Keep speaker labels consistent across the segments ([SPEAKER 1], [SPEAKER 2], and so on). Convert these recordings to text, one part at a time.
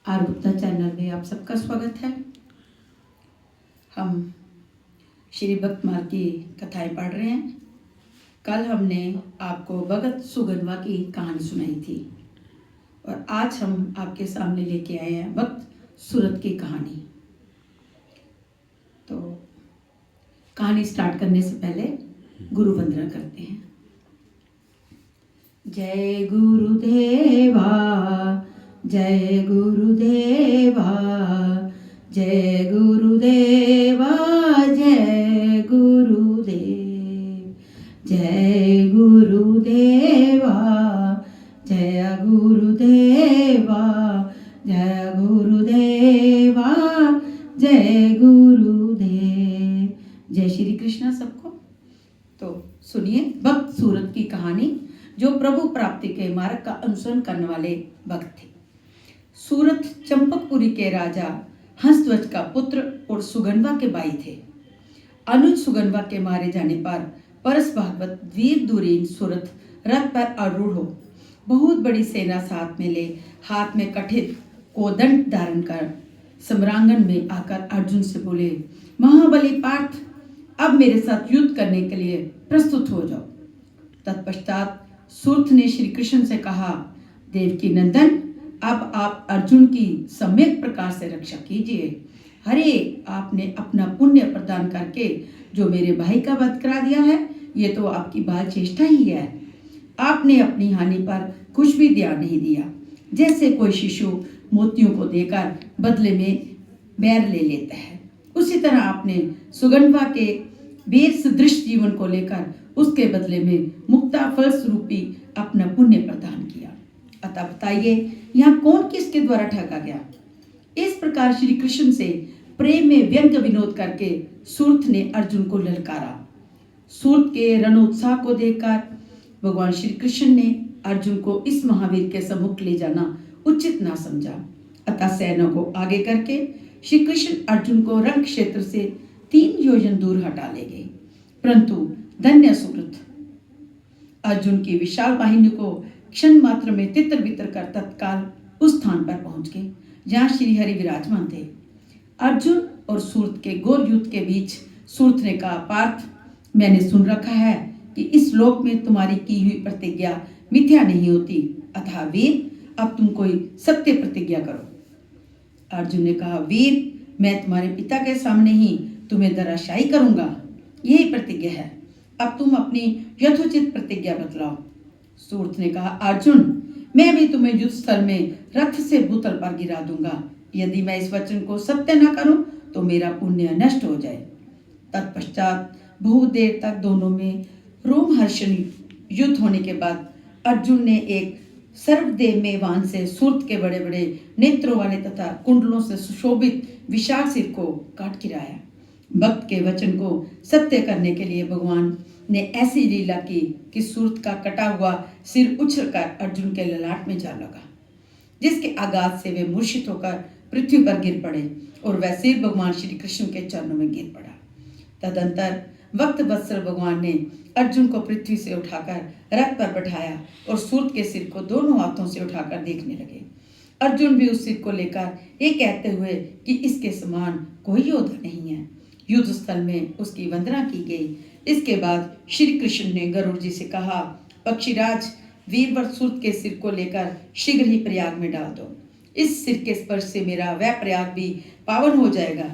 [SPEAKER 1] Are Gupta channel में आप सबका स्वागत है। हम श्री भक्त मार्ग की कथाएं पढ़ रहे हैं। कल हमने आपको भगत सुगनवा की कहानी सुनाई थी और आज हम आपके सामने लेके आए हैं भक्त सूरत की कहानी। तो कहानी स्टार्ट करने से पहले गुरु वंदना करते हैं। जय गुरुदेवा, जय गुरुदेवा, जय गुरुदेवा, जय गुरुदेव, जय गुरुदेवा, जय गुरुदेवा, जय गुरुदेवा, जय गुरुदेव। जय श्री कृष्ण सबको। तो सुनिए भक्त सूरत की कहानी, जो प्रभु प्राप्ति के मार्ग का अनुसरण करने वाले भक्त थे। सूरत चंपकपुरी के राजा हंसध्वज का पुत्र और सुगनवा के भाई थे। अनुज सुगनवा के मारे जाने पर परस भागवत वीर दुरीन सूरत रथ पर आरूढ़ हो बहुत बड़ी सेना साथ में ले हाथ में कठित कोदंड धारण कर सम्रांगण में आकर अर्जुन से बोले, महाबली पार्थ, अब मेरे साथ युद्ध करने के लिए प्रस्तुत हो जाओ। तत्पश्चात सूर्त ने श्री कृष्ण से कहा, देवकी नंदन, अब आप अर्जुन की सम्यक प्रकार से रक्षा कीजिए। हरे, आपने अपना पुण्य प्रदान करके जो मेरे भाई का वध करा दिया है, ये तो आपकी बाल चेष्टा ही है। आपने अपनी हानि पर कुछ भी ध्यान नहीं दिया। जैसे कोई शिशु मोतियों को देकर बदले में बैर ले लेता है, उसी तरह आपने सुगंधवा के वीर सदृश जीवन को लेकर उसके बदले में मुक्ता फल स्वरूपी अपना पुण्य प्रदान किया। अतः बताइए, यहाँ कौन किसके द्वारा ठगा गया? इस प्रकार श्री कृष्ण से प्रेम में व्यंग विनोद करके सूर्त ने अर्जुन को ललकारा। सूर्त के रणोत्साह को देखकर भगवान श्री कृष्ण ने अर्जुन को इस महावीर के सम्मुख ले जाना उचित ना समझा। अतः सेना को आगे करके श्री कृष्ण अर्जुन को रण क्षेत्र से 3 योजन दूर हटा ले गए। परंतु धन्य सूरत अर्जुन की विशाल वाहिनी को क्षण मात्र में तितर बितर कर तत्काल उस स्थान पर पहुंच गए जहां श्री हरि विराजमान थे। अर्जुन और सूरत के घोर युद्ध के बीच सूरत ने कहा, पार्थ, मैंने सुन रखा है कि इस लोक में तुम्हारी की हुई प्रतिज्ञा मिथ्या नहीं होती। अतः वीर, अब तुम कोई सत्य प्रतिज्ञा करो। अर्जुन ने कहा, वीर, मैं तुम्हारे पिता के सामने ही तुम्हें धराशायी करूंगा, यही प्रतिज्ञा है। अब तुम अपनी यथोचित प्रतिज्ञा बतलाओ। सूरत ने कहा, अर्जुन, मैं भी तुम्हें युद्ध स्थल में रथ से भूतल पर गिरा दूंगा। यदि मैं इस वचन को सत्य न करूं तो मेरा पुण्य नष्ट हो जाए। तत्पश्चात बहुत देर तक दोनों में रोमहर्षण युद्ध होने के बाद अर्जुन ने एक सर्वदेव में वाहन से सूरत के बड़े बड़े नेत्रों वाले तथा कुंडलों से सुशोभित विशाल सिर को काट गिराया। भक्त के वचन को सत्य करने के लिए भगवान ने ऐसी लीला की कि सूरत का कटा हुआ सिर उछलकर अर्जुन के ललाट में जा लगा, जिसके आघात से वे मूर्छित होकर पृथ्वी पर गिर पड़े और वह सिर भगवान श्री कृष्ण के चरणों में गिर पड़ा। तदंतर भक्त वत्सल भगवान ने अर्जुन को पृथ्वी से उठाकर रथ पर बैठाया और सूरत के सिर को दोनों हाथों से उठाकर देखने लगे। अर्जुन भी उस सिर को लेकर ये कहते हुए कि इसके समान कोई योद्धा नहीं है, युद्ध स्थल में उसकी वंदना की गई। इसके बाद श्री कृष्ण ने गरुड़ जी से कहा, पक्षीराज, वीरवर सूरत के सिर को लेकर शीघ्र ही प्रयाग में डाल दो। इस सिर के स्पर्श से मेरा वह प्रयाग भी पावन हो जाएगा।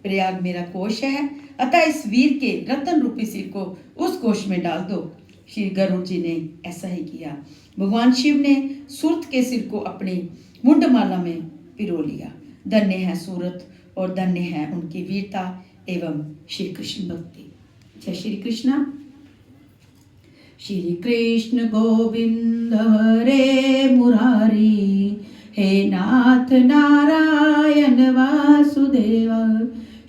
[SPEAKER 1] प्रयाग मेरा कोश है, अतः इस वीर के रतन रूपी सिर को उस कोश में डाल दो। श्री गरुड़ जी ने ऐसा ही किया। भगवान शिव ने सूरत के सिर को अपनी मुंडमाला में पिरो लिया। धन्य है सूरत और धन्य है उनकी वीरता एवं श्री कृष्ण भक्ति। जय श्री कृष्ण। श्री कृष्ण गोविंद हरे मुरारी, हे नाथ नारायण वासुदेव।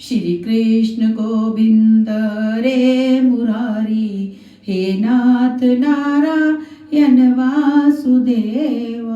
[SPEAKER 1] श्री कृष्ण गोविंद हरे मुरारी, हे नाथ नारायण वासुदेव।